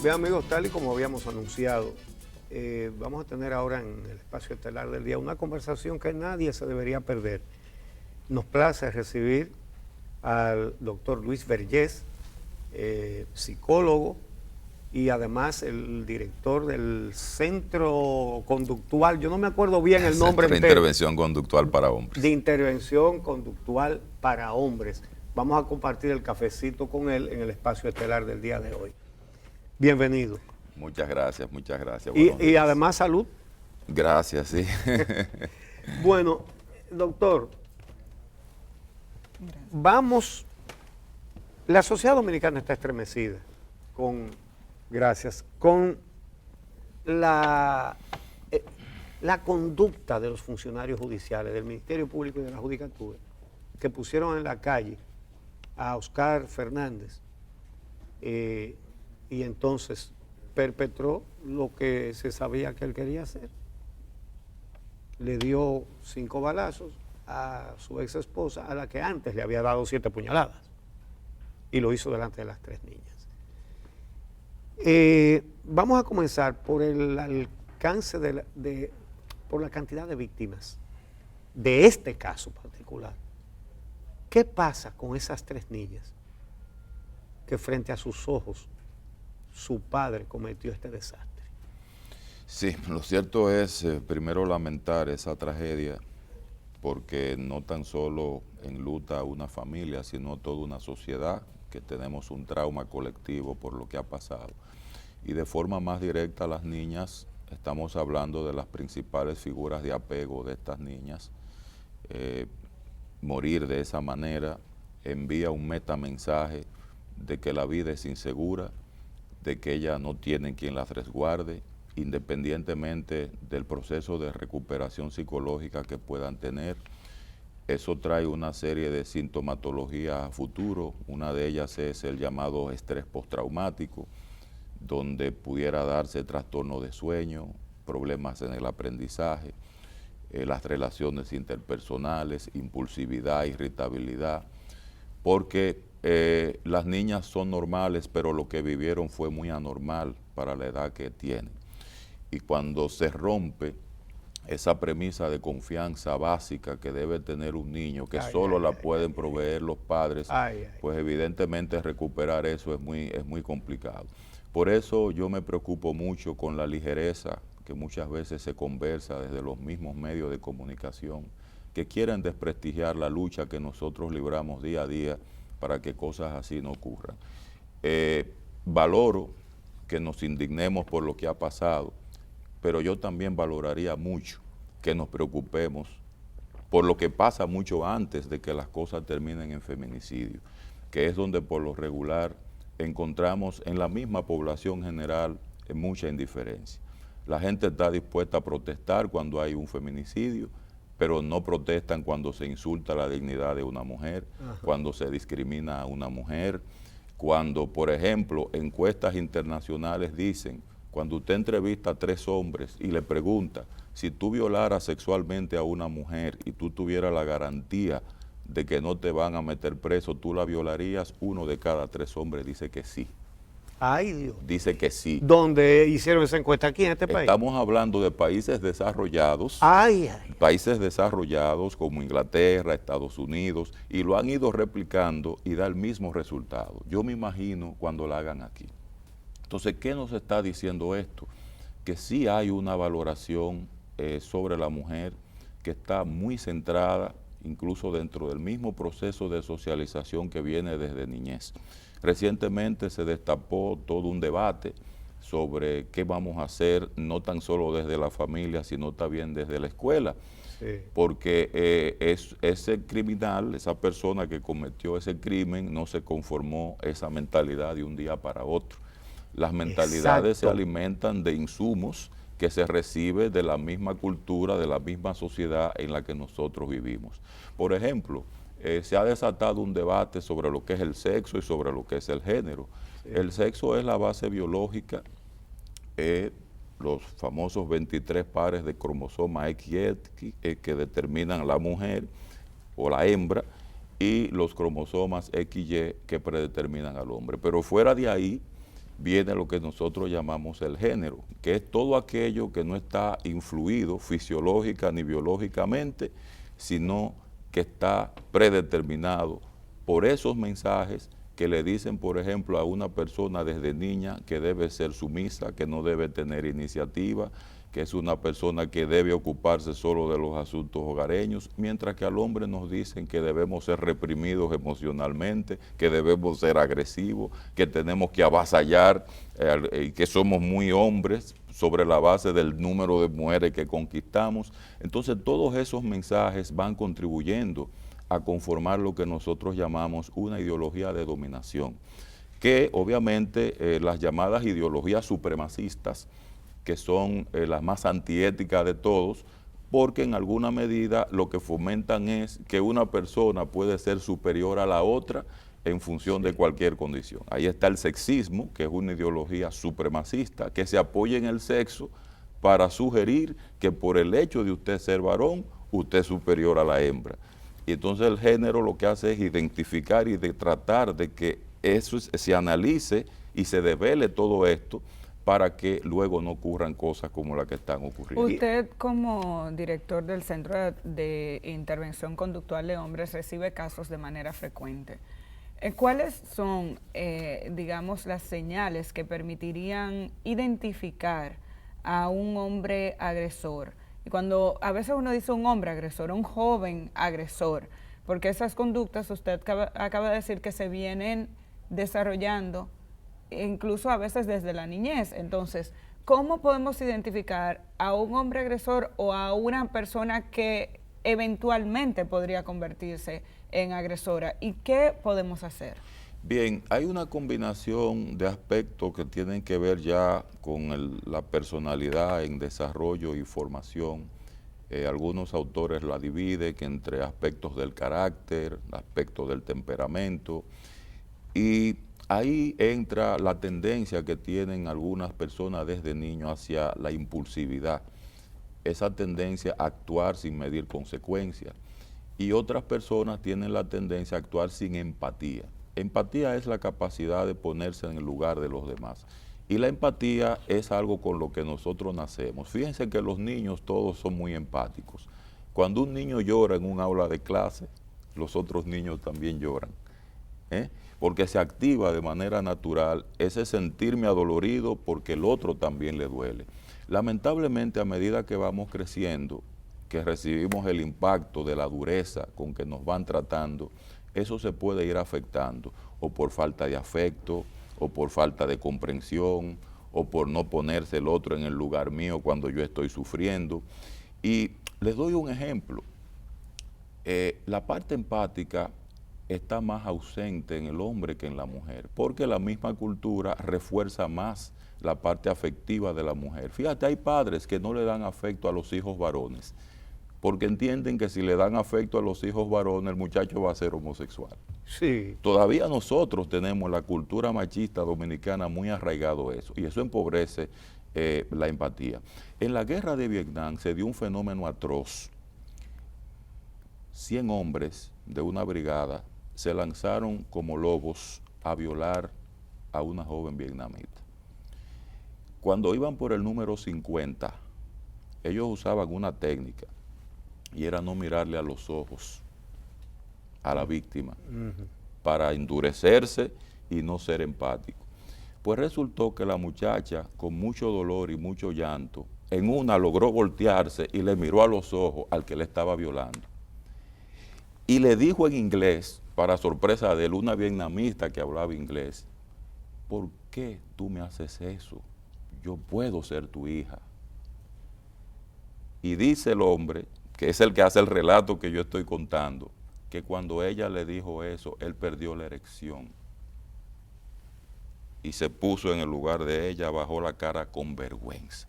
Bien, amigos, tal y como habíamos anunciado, vamos a tener ahora en el espacio estelar del día una conversación que nadie se debería perder. Nos place recibir al doctor Luis Vergés, psicólogo y además el director del Centro Conductual, yo no me acuerdo bien el nombre de Intervención Conductual para Hombres. De Intervención Conductual para Hombres. Vamos a compartir el cafecito con él en el espacio estelar del día de hoy. Bienvenido. Muchas gracias, muchas gracias. Y además salud. Gracias, sí. Bueno, doctor, vamos, la sociedad dominicana está estremecida con la conducta de los funcionarios judiciales, del Ministerio Público y de la Judicatura, que pusieron en la calle a Oscar Fernández y entonces perpetró lo que se sabía que él quería hacer. Le dio 5 balazos a su ex esposa, a la que antes le había dado 7 puñaladas, y lo hizo delante de las 3 niñas. Vamos a comenzar por el alcance por la cantidad de víctimas de este caso particular. ¿Qué pasa con esas 3 niñas que frente a sus ojos su padre cometió este desastre? Sí, lo cierto es, primero lamentar esa tragedia, porque no tan solo enluta a una familia, sino toda una sociedad, que tenemos un trauma colectivo por lo que ha pasado. Y de forma más directa a las niñas, estamos hablando de las principales figuras de apego de estas niñas. Morir de esa manera envía un metamensaje de que la vida es insegura, de que ellas no tienen quien las resguarde, independientemente del proceso de recuperación psicológica que puedan tener. Eso trae una serie de sintomatologías a futuro. Una de ellas es el llamado estrés postraumático, donde pudiera darse trastorno de sueño, problemas en el aprendizaje, las relaciones interpersonales, impulsividad, irritabilidad, porque las niñas son normales, pero lo que vivieron fue muy anormal para la edad que tienen. Y cuando se rompe esa premisa de confianza básica que debe tener un niño, que solo la pueden proveer los padres, pues evidentemente recuperar eso es muy complicado. Por eso yo me preocupo mucho con la ligereza que muchas veces se conversa desde los mismos medios de comunicación, que quieren desprestigiar la lucha que nosotros libramos día a día para que cosas así no ocurran. Valoro que nos indignemos por lo que ha pasado, pero yo también valoraría mucho que nos preocupemos por lo que pasa mucho antes de que las cosas terminen en feminicidio, que es donde por lo regular encontramos en la misma población general mucha indiferencia. La gente está dispuesta a protestar cuando hay un feminicidio, pero no protestan cuando se insulta la dignidad de una mujer, cuando se discrimina a una mujer, cuando, por ejemplo, encuestas internacionales dicen, cuando usted entrevista a 3 hombres y le pregunta, si tú violaras sexualmente a una mujer y tú tuvieras la garantía de que no te van a meter preso, ¿tú la violarías? 1 de cada 3 hombres dice que sí. Ay, Dios. Dice que sí. ¿Dónde hicieron esa encuesta? ¿Aquí en este país? Estamos hablando de países desarrollados, países desarrollados como Inglaterra, Estados Unidos, y lo han ido replicando y da el mismo resultado. Yo me imagino cuando la hagan aquí. Entonces, ¿qué nos está diciendo esto? Que sí hay una valoración sobre la mujer que está muy centrada, incluso dentro del mismo proceso de socialización que viene desde niñez. Recientemente se destapó todo un debate sobre qué vamos a hacer, no tan solo desde la familia, sino también desde la escuela. Sí. Porque ese criminal, esa persona que cometió ese crimen, no se conformó esa mentalidad de un día para otro. Las mentalidades se alimentan de insumos que se recibe de la misma cultura, de la misma sociedad en la que nosotros vivimos. Por ejemplo, se ha desatado un debate sobre lo que es el sexo y sobre lo que es el género. Sí. El sexo es la base biológica, los famosos 23 pares de cromosomas X que determinan la mujer o la hembra, y los cromosomas XY que predeterminan al hombre. Pero fuera de ahí, viene lo que nosotros llamamos el género, que es todo aquello que no está influido fisiológica ni biológicamente, sino que está predeterminado por esos mensajes que le dicen, por ejemplo, a una persona desde niña que debe ser sumisa, que no debe tener iniciativa, que es una persona que debe ocuparse solo de los asuntos hogareños, mientras que al hombre nos dicen que debemos ser reprimidos emocionalmente, que debemos ser agresivos, que tenemos que avasallar, que somos muy hombres sobre la base del número de mujeres que conquistamos. Entonces todos esos mensajes van contribuyendo a conformar lo que nosotros llamamos una ideología de dominación, que obviamente las llamadas ideologías supremacistas, que son las más antiéticas de todos, porque en alguna medida lo que fomentan es que una persona puede ser superior a la otra en función de cualquier condición. Ahí está el sexismo, que es una ideología supremacista, que se apoya en el sexo para sugerir que por el hecho de usted ser varón, usted es superior a la hembra. Y entonces el género lo que hace es identificar y de tratar de que eso se analice y se devele todo esto, para que luego no ocurran cosas como las que están ocurriendo. Usted, como director del Centro de Intervención Conductual de Hombres, recibe casos de manera frecuente. ¿Cuáles son, digamos, las señales que permitirían identificar a un hombre agresor? Y cuando a veces uno dice un hombre agresor, un joven agresor, porque esas conductas, usted acaba de decir que se vienen desarrollando incluso a veces desde la niñez. Entonces, ¿cómo podemos identificar a un hombre agresor o a una persona que eventualmente podría convertirse en agresora? ¿Y qué podemos hacer? Bien, hay una combinación de aspectos que tienen que ver ya con la personalidad en desarrollo y formación. Algunos autores la dividen entre aspectos del carácter, aspectos del temperamento, y ahí entra la tendencia que tienen algunas personas desde niños hacia la impulsividad, esa tendencia a actuar sin medir consecuencias, y otras personas tienen la tendencia a actuar sin empatía. Empatía es la capacidad de ponerse en el lugar de los demás, y la empatía es algo con lo que nosotros nacemos. Fíjense que los niños todos son muy empáticos. Cuando un niño llora en un aula de clase, los otros niños también lloran, porque se activa de manera natural ese sentirme adolorido porque el otro también le duele. Lamentablemente, a medida que vamos creciendo, que recibimos el impacto de la dureza con que nos van tratando, eso se puede ir afectando, o por falta de afecto, o por falta de comprensión, o por no ponerse el otro en el lugar mío cuando yo estoy sufriendo. Y les doy un ejemplo. La parte empática está más ausente en el hombre que en la mujer, porque la misma cultura refuerza más la parte afectiva de la mujer. Fíjate, hay padres que no le dan afecto a los hijos varones, porque entienden que si le dan afecto a los hijos varones, el muchacho va a ser homosexual. Sí. Todavía nosotros tenemos la cultura machista dominicana muy arraigado eso, y eso empobrece la empatía. En la guerra de Vietnam se dio un fenómeno atroz. 100 hombres de una brigada se lanzaron como lobos a violar a una joven vietnamita. Cuando iban por el número 50, ellos usaban una técnica, y era no mirarle a los ojos a la víctima, para endurecerse y no ser empático. Pues resultó que la muchacha, con mucho dolor y mucho llanto, en una logró voltearse y le miró a los ojos al que le estaba violando. Y le dijo en inglés, para sorpresa de él, una vietnamita que hablaba inglés: ¿por qué tú me haces eso? Yo puedo ser tu hija. Y dice el hombre, que es el que hace el relato que yo estoy contando, que cuando ella le dijo eso, él perdió la erección y se puso en el lugar de ella, bajó la cara con vergüenza.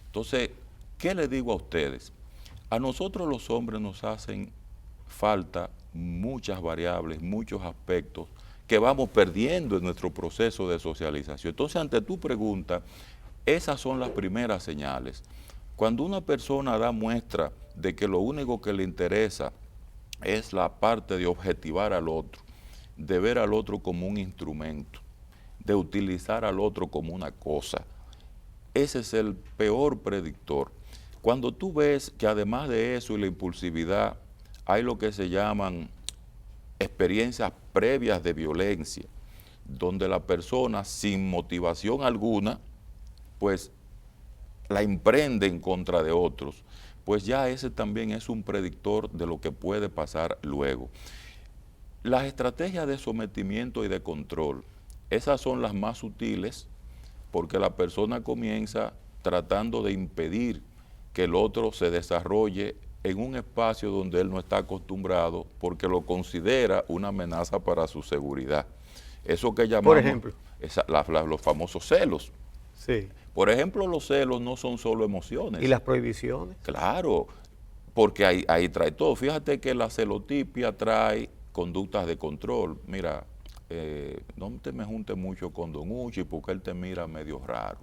Entonces, ¿qué le digo a ustedes? A nosotros los hombres nos hacen falta muchas variables, muchos aspectos que vamos perdiendo en nuestro proceso de socialización. Entonces, ante tu pregunta, esas son las primeras señales. Cuando una persona da muestra de que lo único que le interesa es la parte de objetivar al otro, de ver al otro como un instrumento, de utilizar al otro como una cosa. Ese es el peor predictor. Cuando tú ves que además de eso y la impulsividad, hay lo que se llaman experiencias previas de violencia, donde la persona sin motivación alguna, pues la emprende en contra de otros, pues ya ese también es un predictor de lo que puede pasar luego. Las estrategias de sometimiento y de control, esas son las más sutiles, porque la persona comienza tratando de impedir que el otro se desarrolle en un espacio donde él no está acostumbrado, porque lo considera una amenaza para su seguridad. Eso que llamamos, por ejemplo, los famosos celos. Sí. Por ejemplo, los celos no son solo emociones. ¿Y las prohibiciones? Claro, porque ahí trae todo. Fíjate que la celotipia trae conductas de control. Mira, no te me juntes mucho con Don Uchi porque él te mira medio raro.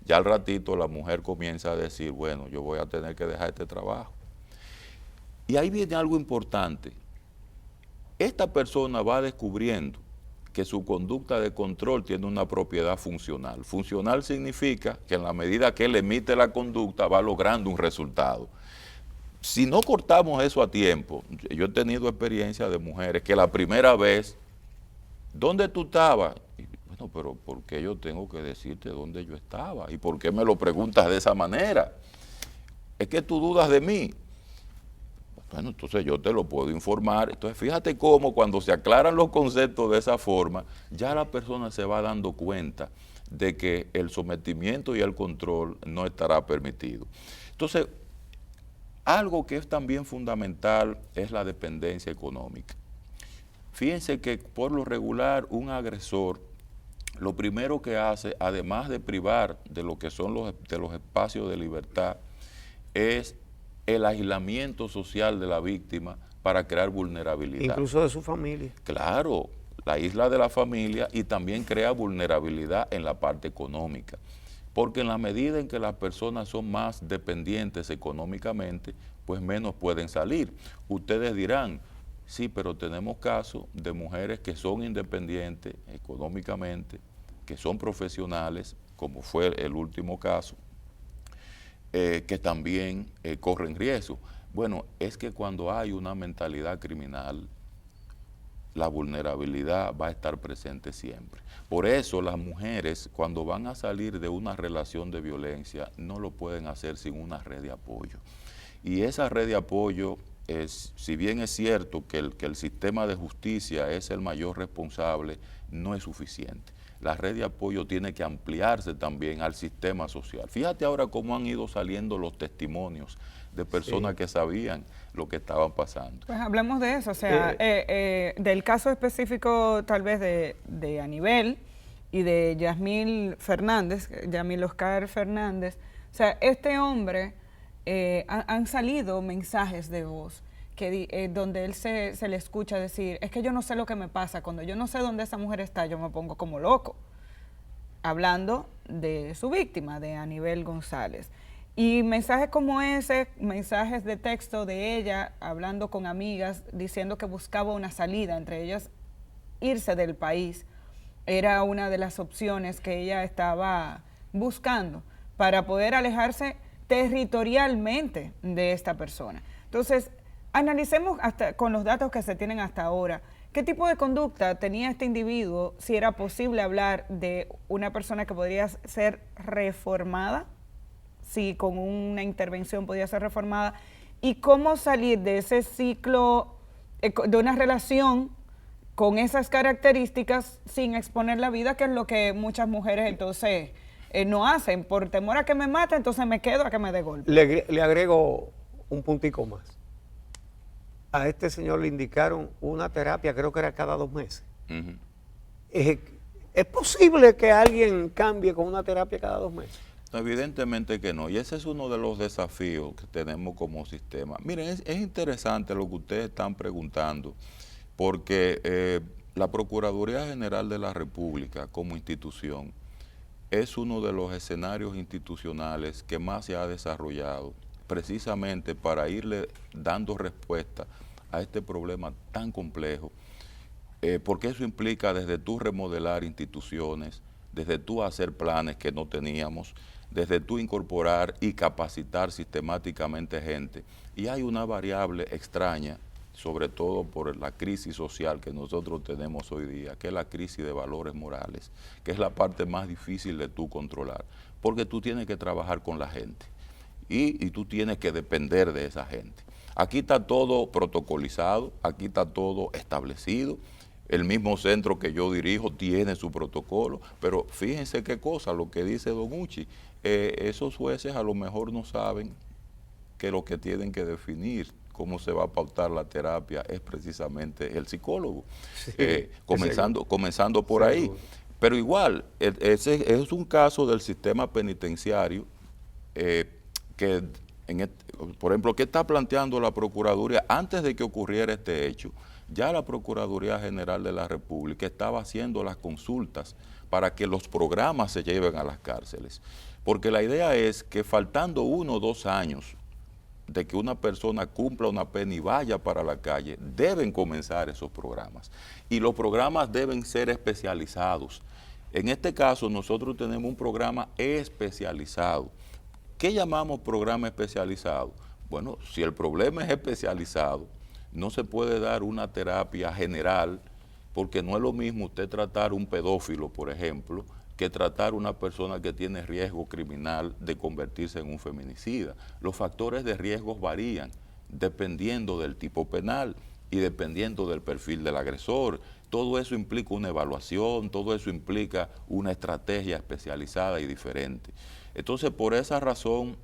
Ya al ratito la mujer comienza a decir, bueno, yo voy a tener que dejar este trabajo. Y ahí viene algo importante. Esta persona va descubriendo que su conducta de control tiene una propiedad funcional. Funcional significa que en la medida que él emite la conducta va logrando un resultado. Si no cortamos eso a tiempo, yo he tenido experiencia de mujeres que la primera vez, ¿dónde tú estabas? Y, bueno, pero ¿por qué yo tengo que decirte dónde yo estaba? ¿Y por qué me lo preguntas de esa manera? Es que tú dudas de mí. Bueno, entonces yo te lo puedo informar. Entonces fíjate cómo cuando se aclaran los conceptos de esa forma, ya la persona se va dando cuenta de que el sometimiento y el control no estará permitido. Entonces, algo que es también fundamental es la dependencia económica. Fíjense que por lo regular un agresor, lo primero que hace, además de privar de lo que son los espacios de libertad, es el aislamiento social de la víctima para crear vulnerabilidad. Incluso de su familia. Claro, la isla de la familia y también crea vulnerabilidad en la parte económica. Porque en la medida en que las personas son más dependientes económicamente, pues menos pueden salir. Ustedes dirán, sí, pero tenemos casos de mujeres que son independientes económicamente, que son profesionales, como fue el último caso, que también corren riesgo. Bueno, es que cuando hay una mentalidad criminal, la vulnerabilidad va a estar presente siempre. Por eso las mujeres, cuando van a salir de una relación de violencia, no lo pueden hacer sin una red de apoyo. Y esa red de apoyo, si bien es cierto que el sistema de justicia es el mayor responsable, no es suficiente. La red de apoyo tiene que ampliarse también al sistema social. Fíjate ahora cómo han ido saliendo los testimonios de personas que sabían lo que estaban pasando. Pues hablemos de eso, o sea, del caso específico tal vez de Anibel y de Yasmín Fernández, Yamil Oscar Fernández. O sea, este hombre, han salido mensajes de voz donde él se le escucha decir, es que yo no sé lo que me pasa, cuando yo no sé dónde esa mujer está, yo me pongo como loco, hablando de su víctima, de Anibel González. Y mensajes como ese, mensajes de texto de ella, hablando con amigas, diciendo que buscaba una salida, entre ellas irse del país, era una de las opciones que ella estaba buscando para poder alejarse territorialmente de esta persona. Entonces, analicemos con los datos que se tienen hasta ahora, ¿qué tipo de conducta tenía este individuo, si era posible hablar de una persona que podría ser reformada, si con una intervención podía ser reformada, y cómo salir de ese ciclo, de una relación con esas características sin exponer la vida, que es lo que muchas mujeres entonces no hacen, por temor a que me mate, entonces me quedo a que me dé golpe. Le agrego un puntico más. A este señor le indicaron una terapia, creo que era cada 2 meses. Uh-huh. ¿Es posible que alguien cambie con una terapia cada 2 meses? No, evidentemente que no, y ese es uno de los desafíos que tenemos como sistema. Miren, es interesante lo que ustedes están preguntando, porque la Procuraduría General de la República como institución es uno de los escenarios institucionales que más se ha desarrollado precisamente para irle dando respuesta a este problema tan complejo. porque eso implica desde tú remodelar instituciones, desde tú hacer planes que no teníamos, desde tú incorporar y capacitar sistemáticamente gente. Y hay una variable extraña, sobre todo por la crisis social que nosotros tenemos hoy día, que es la crisis de valores morales, que es la parte más difícil de tú controlar, porque tú tienes que trabajar con la gente y tú tienes que depender de esa gente. Aquí está todo protocolizado, aquí está todo establecido. El mismo centro que yo dirijo tiene su protocolo, pero fíjense qué cosa, lo que dice Don Uchi, esos jueces a lo mejor no saben que lo que tienen que definir cómo se va a pautar la terapia es precisamente el psicólogo, sí, comenzando por ahí. Pero igual, ese es un caso del sistema penitenciario que, por ejemplo, ¿qué está planteando la Procuraduría? Antes de que ocurriera este hecho, ya la Procuraduría General de la República estaba haciendo las consultas para que los programas se lleven a las cárceles. Porque la idea es que faltando 1 o 2 años de que una persona cumpla una pena y vaya para la calle, deben comenzar esos programas. Y los programas deben ser especializados. En este caso, nosotros tenemos un programa especializado. ¿Qué llamamos programa especializado? Bueno, si el problema es especializado, no se puede dar una terapia general, porque no es lo mismo usted tratar un pedófilo, por ejemplo, que tratar una persona que tiene riesgo criminal de convertirse en un feminicida. Los factores de riesgo varían dependiendo del tipo penal y dependiendo del perfil del agresor. Todo eso implica una evaluación, todo eso implica una estrategia especializada y diferente. Entonces, por esa razón,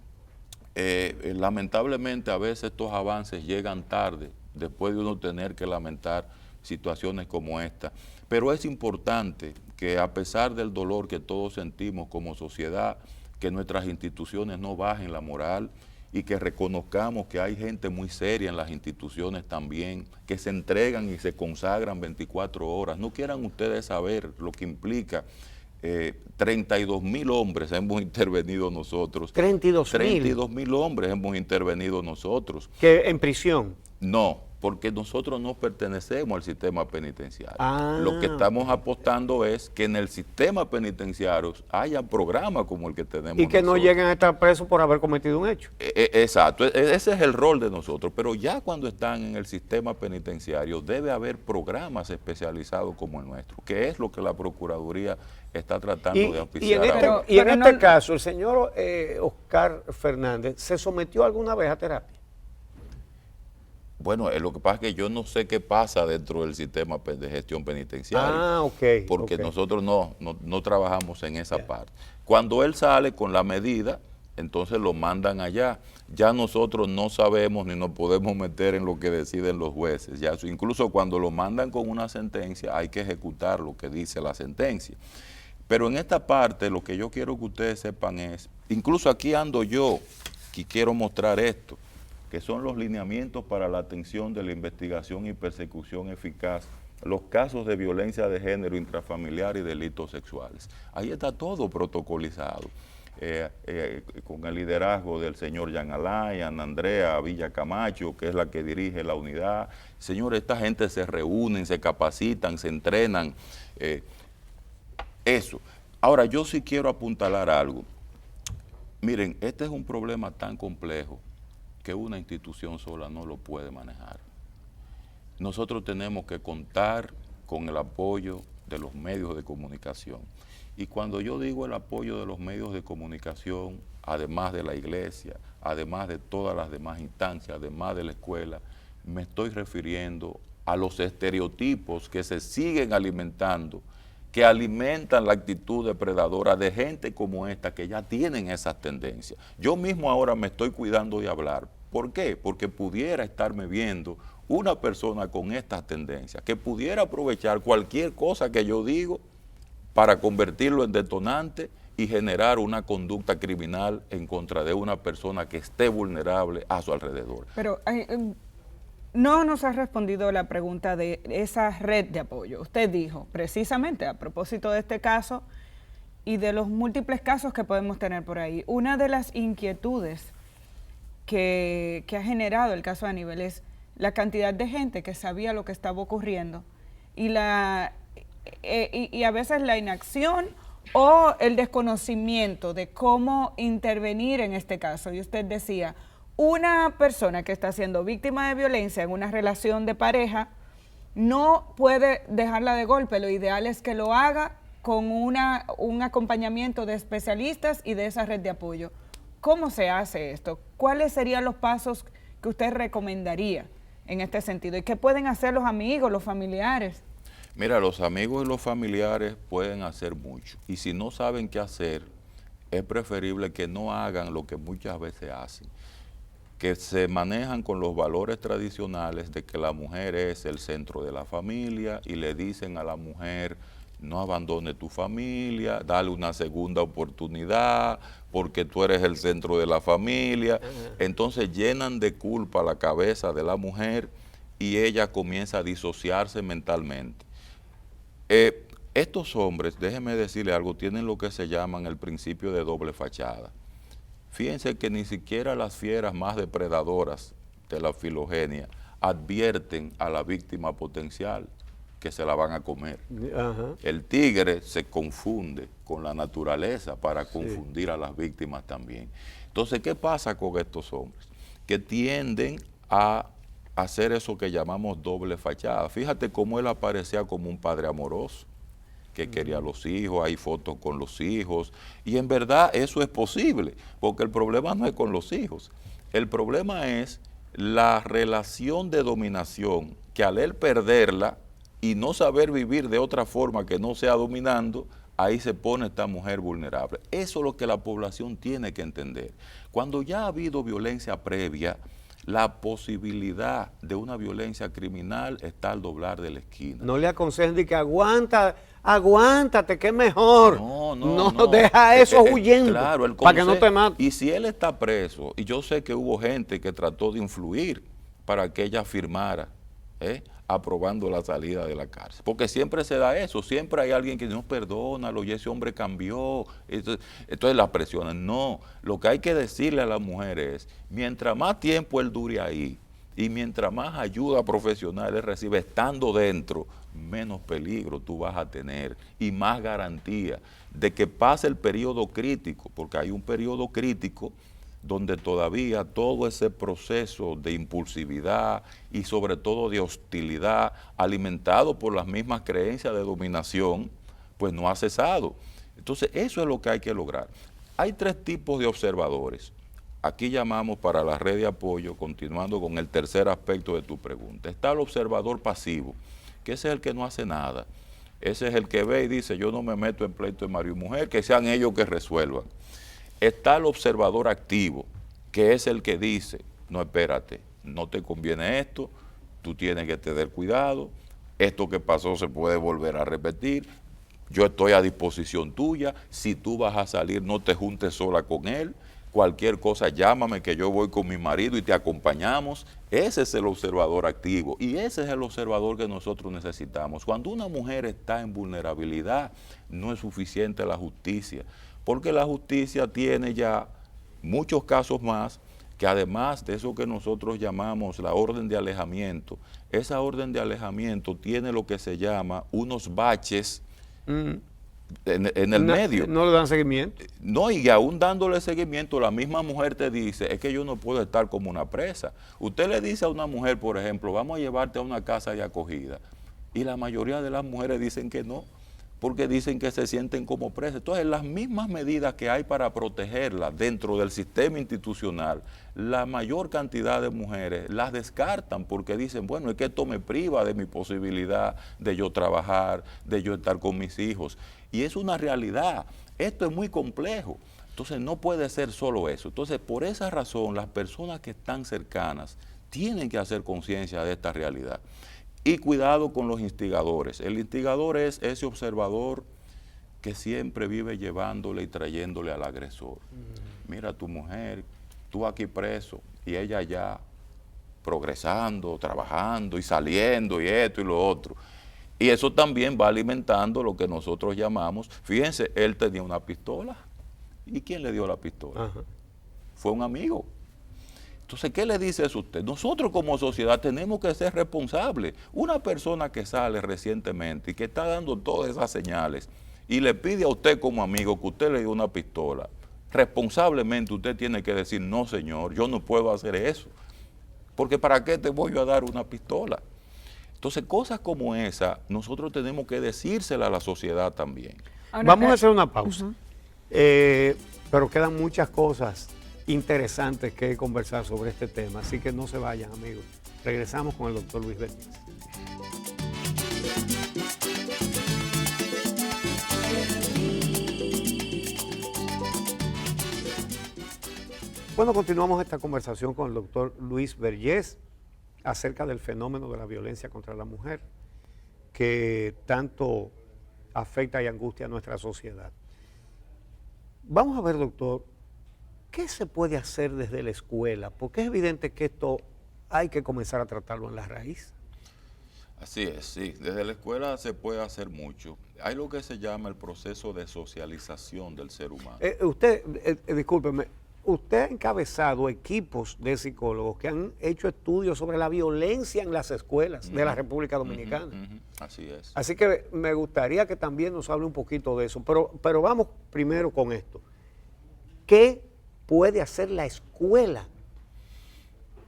lamentablemente a veces estos avances llegan tarde, después de uno tener que lamentar situaciones como esta. Pero es importante que a pesar del dolor que todos sentimos como sociedad, que nuestras instituciones no bajen la moral y que reconozcamos que hay gente muy seria en las instituciones también, que se entregan y se consagran 24 horas. No quieran ustedes saber lo que implica. 32.000 hombres hemos intervenido nosotros. 32.000 hombres hemos intervenido nosotros. ¿Que en prisión? No, porque nosotros no pertenecemos al sistema penitenciario. Lo que estamos apostando es que en el sistema penitenciario haya programas como el que tenemos y que nosotros. no lleguen a estar presos por haber cometido un hecho. Exacto, ese es el rol de nosotros, pero ya cuando están en el sistema penitenciario debe haber programas especializados como el nuestro, que es lo que la Procuraduría está tratando de auspiciar. Y en este caso, el señor Oscar Fernández, ¿se sometió alguna vez a terapia? Bueno, lo que pasa es que yo no sé qué pasa dentro del sistema de gestión penitenciaria. Porque nosotros no trabajamos en esa parte. Cuando él sale con la medida, entonces lo mandan allá. Ya nosotros no sabemos ni nos podemos meter en lo que deciden los jueces. Ya, incluso cuando lo mandan con una sentencia, hay que ejecutar lo que dice la sentencia. Pero en esta parte, lo que yo quiero que ustedes sepan es, incluso aquí ando yo, que quiero mostrar esto, que son los lineamientos para la atención de la investigación y persecución eficaz, los casos de violencia de género intrafamiliar y delitos sexuales. Ahí está todo protocolizado, con el liderazgo del señor Jean Alain, Ana Andrea Villa Camacho, que es la que dirige la unidad. Señor, esta gente se reúnen, se capacitan, se entrenan, eso. Ahora, yo sí quiero apuntalar algo. Miren, este es un problema tan complejo que una institución sola no lo puede manejar. Nosotros tenemos que contar con el apoyo de los medios de comunicación. Y cuando yo digo el apoyo de los medios de comunicación, además de la iglesia, además de todas las demás instancias, además de la escuela, me estoy refiriendo a los estereotipos que se siguen alimentando, que alimentan la actitud depredadora de gente como esta que ya tienen esas tendencias. Yo mismo ahora me estoy cuidando de hablar. ¿Por qué? Porque pudiera estarme viendo una persona con estas tendencias, que pudiera aprovechar cualquier cosa que yo digo para convertirlo en detonante y generar una conducta criminal en contra de una persona que esté vulnerable a su alrededor. Pero no nos ha respondido la pregunta de esa red de apoyo. Usted dijo, precisamente a propósito de este caso y de los múltiples casos que podemos tener por ahí, una de las inquietudes que ha generado el caso de Aníbal es la cantidad de gente que sabía lo que estaba ocurriendo y y a veces la inacción o el desconocimiento de cómo intervenir en este caso. Y usted decía, una persona que está siendo víctima de violencia en una relación de pareja no puede dejarla de golpe. Lo ideal es que lo haga con un acompañamiento de especialistas y de esa red de apoyo. ¿Cómo se hace esto? ¿Cuáles serían los pasos que usted recomendaría en este sentido? ¿Y qué pueden hacer los amigos, los familiares? Mira, los amigos y los familiares pueden hacer mucho. Y si no saben qué hacer, es preferible que no hagan lo que muchas veces hacen, que se manejan con los valores tradicionales de que la mujer es el centro de la familia y le dicen a la mujer, no abandone tu familia, dale una segunda oportunidad porque tú eres el centro de la familia. Entonces llenan de culpa la cabeza de la mujer y ella comienza a disociarse mentalmente. Estos hombres, déjenme decirle algo, tienen lo que se llaman el principio de doble fachada. Fíjense que ni siquiera las fieras más depredadoras de la filogenia advierten a la víctima potencial que se la van a comer. El tigre se confunde con la naturaleza para confundir a las víctimas también. Entonces, ¿qué pasa con estos hombres? Que tienden a hacer eso que llamamos doble fachada. Fíjate cómo él aparecía como un padre amoroso, que quería a los hijos, hay fotos con los hijos, y en verdad eso es posible, porque el problema no es con los hijos, el problema es la relación de dominación, que al él perderla y no saber vivir de otra forma que no sea dominando, ahí se pone esta mujer vulnerable. Eso es lo que la población tiene que entender. Cuando ya ha habido violencia previa, la posibilidad de una violencia criminal está al doblar de la esquina. No le aconsejen de que aguántate, que es mejor. No, deja eso huyendo, claro, para que no te mate. Y si él está preso, y yo sé que hubo gente que trató de influir para que ella firmara, aprobando la salida de la cárcel, porque siempre se da eso, siempre hay alguien que no, perdónalo, y ese hombre cambió, entonces la presionan. No, lo que hay que decirle a la mujer es, mientras más tiempo él dure ahí, y mientras más ayuda profesional él recibe estando dentro, menos peligro tú vas a tener, y más garantía de que pase el periodo crítico, porque hay un periodo crítico donde todavía todo ese proceso de impulsividad y sobre todo de hostilidad alimentado por las mismas creencias de dominación, pues no ha cesado. Entonces eso es lo que hay que lograr. Hay tres tipos de observadores. Aquí llamamos para la red de apoyo, continuando con el tercer aspecto de tu pregunta. Está el observador pasivo, que ese es el que no hace nada. Ese es el que ve y dice, yo no me meto en pleito de marido y mujer, que sean ellos que resuelvan. Está el observador activo, que es el que dice, no, espérate, no te conviene esto, tú tienes que tener cuidado, esto que pasó se puede volver a repetir, yo estoy a disposición tuya, si tú vas a salir no te juntes sola con él, cualquier cosa llámame que yo voy con mi marido y te acompañamos. Ese es el observador activo y ese es el observador que nosotros necesitamos. Cuando una mujer está en vulnerabilidad, no es suficiente la justicia, porque la justicia tiene ya muchos casos más que además de eso que nosotros llamamos la orden de alejamiento, esa orden de alejamiento tiene lo que se llama unos baches en el medio. No le dan seguimiento. No, y aún dándole seguimiento, la misma mujer te dice, es que yo no puedo estar como una presa. Usted le dice a una mujer, por ejemplo, vamos a llevarte a una casa de acogida, y la mayoría de las mujeres dicen que no, porque dicen que se sienten como presas. Entonces, las mismas medidas que hay para protegerla dentro del sistema institucional, la mayor cantidad de mujeres las descartan porque dicen, bueno, es que esto me priva de mi posibilidad de yo trabajar, de yo estar con mis hijos. Y es una realidad. Esto es muy complejo. Entonces, no puede ser solo eso. Entonces, por esa razón, las personas que están cercanas tienen que hacer conciencia de esta realidad. Y cuidado con los instigadores. El instigador es ese observador que siempre vive llevándole y trayéndole al agresor. Mira, tu mujer, tú aquí preso y ella allá progresando, trabajando y saliendo y esto y lo otro. Y eso también va alimentando lo que nosotros llamamos, fíjense, él tenía una pistola. ¿Y quién le dio la pistola? Fue un amigo. Entonces, ¿qué le dice eso a usted? Nosotros como sociedad tenemos que ser responsables. Una persona que sale recientemente y que está dando todas esas señales y le pide a usted como amigo que usted le dé una pistola, responsablemente usted tiene que decir, no señor, yo no puedo hacer eso, porque ¿para qué te voy a dar una pistola? Entonces, cosas como esa, nosotros tenemos que decírsela a la sociedad también. Ahora, vamos a hacer una pausa, pero quedan muchas cosas interesantes que conversar sobre este tema, así que no se vayan, amigos. Regresamos con el doctor Luis Vergés. Bueno, continuamos esta conversación con el doctor Luis Vergés acerca del fenómeno de la violencia contra la mujer que tanto afecta y angustia a nuestra sociedad. Vamos a ver, doctor, ¿qué se puede hacer desde la escuela? Porque es evidente que esto hay que comenzar a tratarlo en la raíz. Así es, sí. Desde la escuela se puede hacer mucho. Hay lo que se llama el proceso de socialización del ser humano. Discúlpeme, usted ha encabezado equipos de psicólogos que han hecho estudios sobre la violencia en las escuelas de la República Dominicana. Así es. Así que me gustaría que también nos hable un poquito de eso. Pero vamos primero con esto. ¿Qué puede hacer la escuela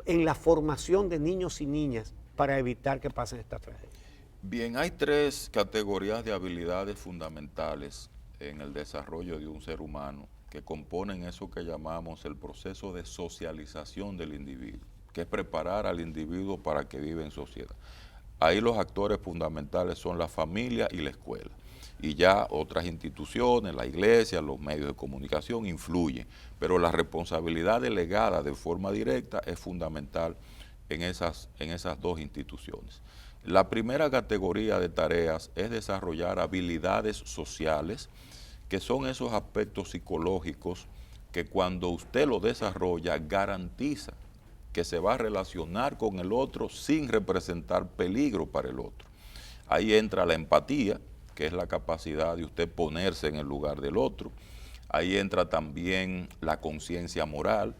en la formación de niños y niñas para evitar que pasen estas tragedias? Bien, hay 3 categorías de habilidades fundamentales en el desarrollo de un ser humano que componen eso que llamamos el proceso de socialización del individuo, que es preparar al individuo para que viva en sociedad. Ahí los actores fundamentales son la familia y la escuela. Y ya otras instituciones, la iglesia, los medios de comunicación influyen, pero la responsabilidad delegada de forma directa es fundamental en esas 2 instituciones. La primera categoría de tareas es desarrollar habilidades sociales, que son esos aspectos psicológicos que cuando usted lo desarrolla garantiza que se va a relacionar con el otro sin representar peligro para el otro. Ahí entra la empatía, que es la capacidad de usted ponerse en el lugar del otro. Ahí entra también la conciencia moral,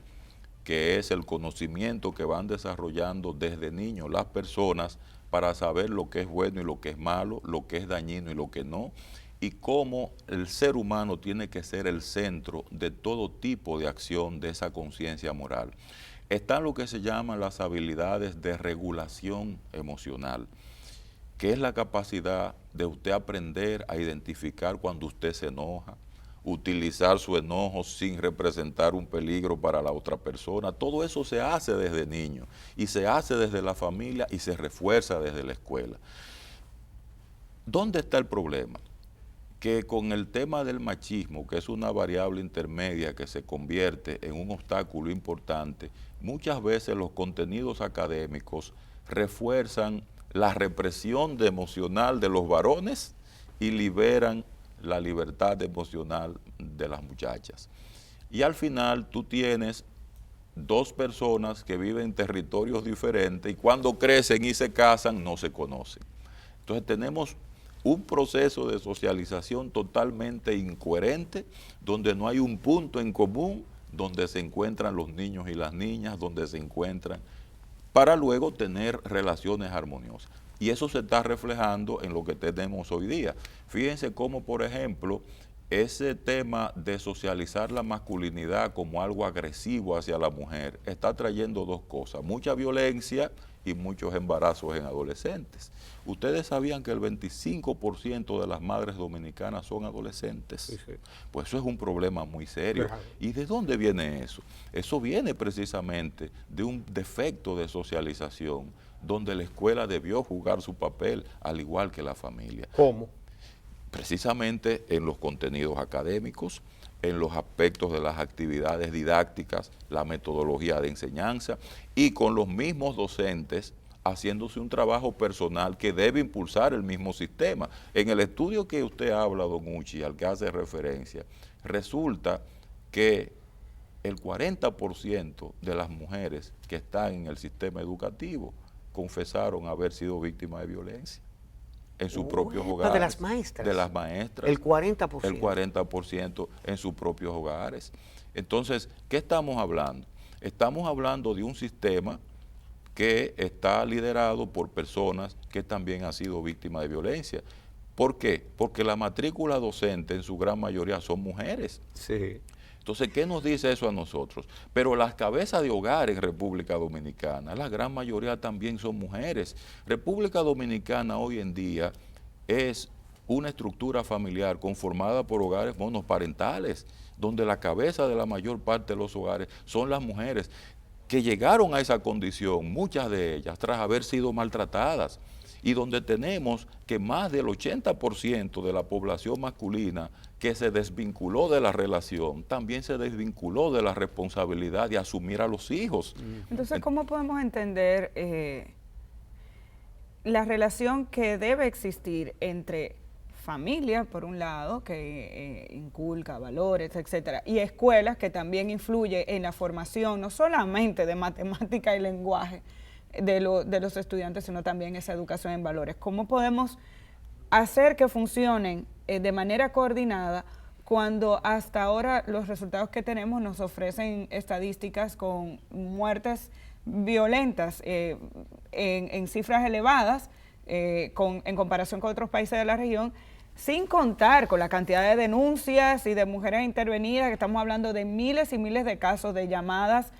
que es el conocimiento que van desarrollando desde niños las personas para saber lo que es bueno y lo que es malo, lo que es dañino y lo que no, y cómo el ser humano tiene que ser el centro de todo tipo de acción de esa conciencia moral. Están lo que se llaman las habilidades de regulación emocional, que es la capacidad de usted aprender a identificar cuando usted se enoja, utilizar su enojo sin representar un peligro para la otra persona. Todo eso se hace desde niño y se hace desde la familia y se refuerza desde la escuela. ¿Dónde está el problema? Que con el tema del machismo, que es una variable intermedia que se convierte en un obstáculo importante, muchas veces los contenidos académicos refuerzan la represión emocional de los varones y liberan la libertad emocional de las muchachas. Y al final tú tienes 2 personas que viven en territorios diferentes y cuando crecen y se casan no se conocen. Entonces tenemos un proceso de socialización totalmente incoherente, donde no hay un punto en común, donde se encuentran los niños y las niñas, donde se encuentran, para luego tener relaciones armoniosas. Y eso se está reflejando en lo que tenemos hoy día. Fíjense cómo, por ejemplo, ese tema de socializar la masculinidad como algo agresivo hacia la mujer está trayendo 2 cosas, mucha violencia y muchos embarazos en adolescentes. ¿Ustedes sabían que el 25% de las madres dominicanas son adolescentes? Sí, sí. Pues eso es un problema muy serio. ¿Y de dónde viene eso? Eso viene precisamente de un defecto de socialización, donde la escuela debió jugar su papel al igual que la familia. ¿Cómo? Precisamente en los contenidos académicos, en los aspectos de las actividades didácticas, la metodología de enseñanza y con los mismos docentes haciéndose un trabajo personal que debe impulsar el mismo sistema. En el estudio que usted habla, don Uchi, al que hace referencia, resulta que el 40% de las mujeres que están en el sistema educativo confesaron haber sido víctimas de violencia en sus propios hogares. De las maestras. De las maestras. El 40%. El 40% en sus propios hogares. Entonces, ¿qué estamos hablando? Estamos hablando de un sistema que está liderado por personas que también han sido víctimas de violencia. ¿Por qué? Porque la matrícula docente en su gran mayoría son mujeres. Sí. Entonces, ¿qué nos dice eso a nosotros? Pero las cabezas de hogar en República Dominicana, la gran mayoría también son mujeres. República Dominicana hoy en día es una estructura familiar conformada por hogares monoparentales, donde la cabeza de la mayor parte de los hogares son las mujeres, que llegaron a esa condición, muchas de ellas, tras haber sido maltratadas, y donde tenemos que más del 80% de la población masculina que se desvinculó de la relación, también se desvinculó de la responsabilidad de asumir a los hijos. Entonces, ¿cómo podemos entender la relación que debe existir entre familia, por un lado, que inculca valores, etcétera, y escuelas, que también influye en la formación, no solamente de matemática y lenguaje de los estudiantes, sino también esa educación en valores? ¿Cómo podemos hacer que funcionen de manera coordinada cuando hasta ahora los resultados que tenemos nos ofrecen estadísticas con muertes violentas en cifras elevadas en comparación con otros países de la región, sin contar con la cantidad de denuncias y de mujeres intervenidas, que estamos hablando de miles y miles de casos de llamadas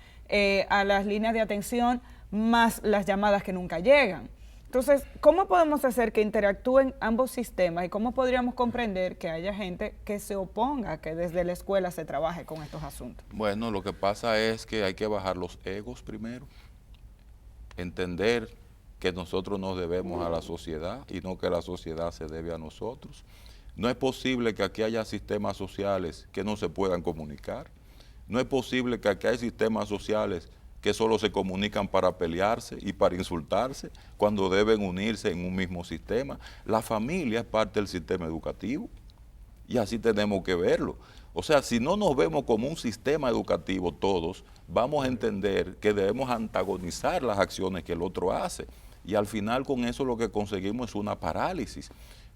a las líneas de atención, más las llamadas que nunca llegan? Entonces, ¿cómo podemos hacer que interactúen ambos sistemas y cómo podríamos comprender que haya gente que se oponga a que desde la escuela se trabaje con estos asuntos? Bueno, lo que pasa es que hay que bajar los egos primero, entender que nosotros nos debemos a la sociedad y no que la sociedad se debe a nosotros. No es posible que aquí haya sistemas sociales que no se puedan comunicar. No es posible que aquí haya sistemas sociales que solo se comunican para pelearse y para insultarse, cuando deben unirse en un mismo sistema. La familia es parte del sistema educativo y así tenemos que verlo. O sea, si no nos vemos como un sistema educativo todos, vamos a entender que debemos antagonizar las acciones que el otro hace. Y al final con eso lo que conseguimos es una parálisis.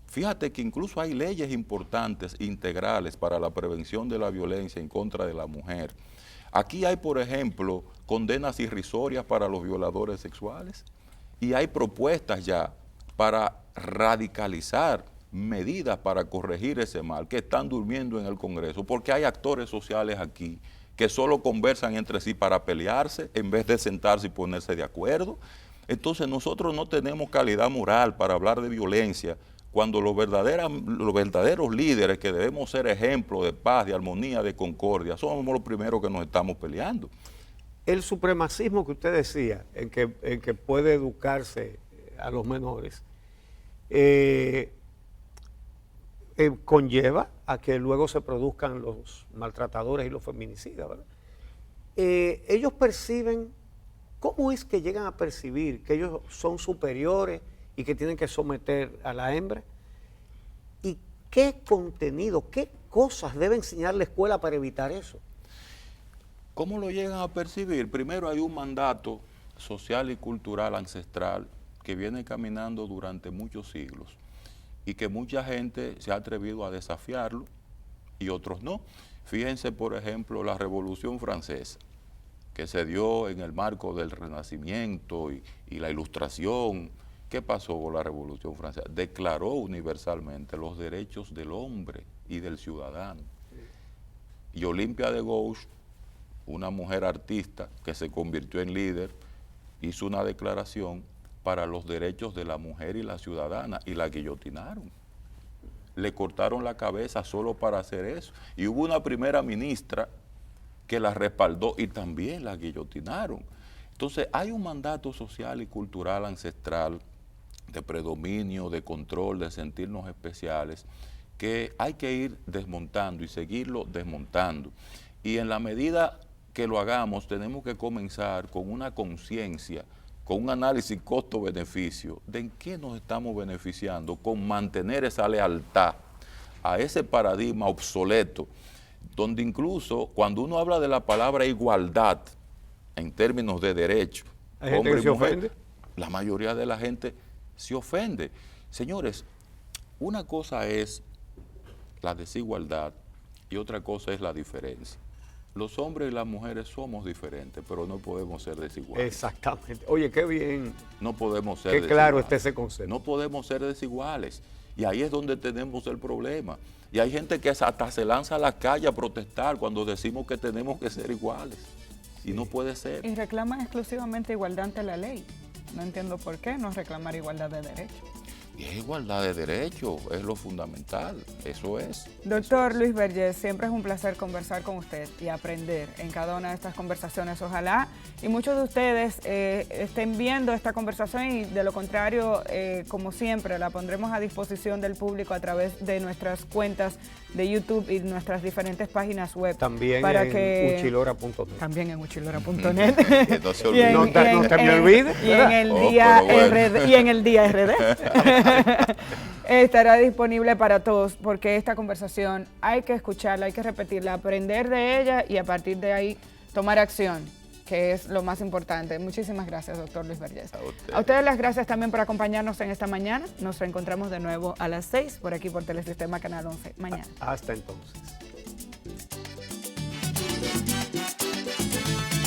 Fíjate que incluso hay leyes importantes, integrales, para la prevención de la violencia en contra de la mujer. Aquí hay, por ejemplo, condenas irrisorias para los violadores sexuales y hay propuestas ya para radicalizar medidas para corregir ese mal que están durmiendo en el Congreso, porque hay actores sociales aquí que solo conversan entre sí para pelearse en vez de sentarse y ponerse de acuerdo. Entonces nosotros no tenemos calidad moral para hablar de violencia cuando los verdaderos líderes que debemos ser ejemplos de paz, de armonía, de concordia, somos los primeros que nos estamos peleando. El supremacismo que usted decía, en que puede educarse a los menores, conlleva a que luego se produzcan los maltratadores y los feminicidas, ¿verdad? Ellos perciben, ¿cómo es que llegan a percibir que ellos son superiores y que tienen que someter a la hembra? ¿Y qué contenido, qué cosas debe enseñar la escuela para evitar eso? ¿Cómo lo llegan a percibir? Primero hay un mandato social y cultural ancestral que viene caminando durante muchos siglos y que mucha gente se ha atrevido a desafiarlo y otros no. Fíjense, por ejemplo, la Revolución Francesa, que se dio en el marco del Renacimiento y la Ilustración. ¿Qué pasó con la Revolución Francesa? Declaró universalmente los derechos del hombre y del ciudadano. Y Olympia de Gouges, una mujer artista que se convirtió en líder, hizo una declaración para los derechos de la mujer y la ciudadana y la guillotinaron. Le cortaron la cabeza solo para hacer eso. Y hubo una primera ministra que la respaldó y también la guillotinaron. Entonces hay un mandato social y cultural ancestral de predominio, de control, de sentirnos especiales, que hay que ir desmontando y seguirlo desmontando. Y en la medida que lo hagamos, tenemos que comenzar con una conciencia, con un análisis costo-beneficio, de en qué nos estamos beneficiando con mantener esa lealtad a ese paradigma obsoleto, donde incluso cuando uno habla de la palabra igualdad, en términos de derecho, hombre y mujer, la mayoría de la gente se ofende. Señores, una cosa es la desigualdad y otra cosa es la diferencia. Los hombres y las mujeres somos diferentes, pero no podemos ser desiguales. Exactamente. Oye, qué bien. No podemos ser desiguales. Qué claro está ese concepto. No podemos ser desiguales. Y ahí es donde tenemos el problema. Y hay gente que hasta se lanza a la calle a protestar cuando decimos que tenemos que ser iguales. Y no puede ser. Y reclaman exclusivamente igualdad ante la ley. No entiendo por qué no reclamar igualdad de derechos. Y es igualdad de derechos, es lo fundamental, eso es. Doctor Luis Vergés, siempre es un placer conversar con usted y aprender en cada una de estas conversaciones. Ojalá y muchos de ustedes estén viendo esta conversación y de lo contrario, como siempre, la pondremos a disposición del público a través de nuestras cuentas de YouTube y nuestras diferentes páginas web. También para en uchilora.net. También en uchilora.net. No se olvide. No te me olvides. Y en el día RD. Y en el día RD. Estará disponible para todos porque esta conversación hay que escucharla, hay que repetirla, aprender de ella y a partir de ahí tomar acción, que es lo más importante. Muchísimas gracias, doctor Luis Vergés. A ustedes las gracias también por acompañarnos en esta mañana. Nos reencontramos de nuevo a las 6 por aquí por Telesistema Canal 11 mañana. Hasta entonces.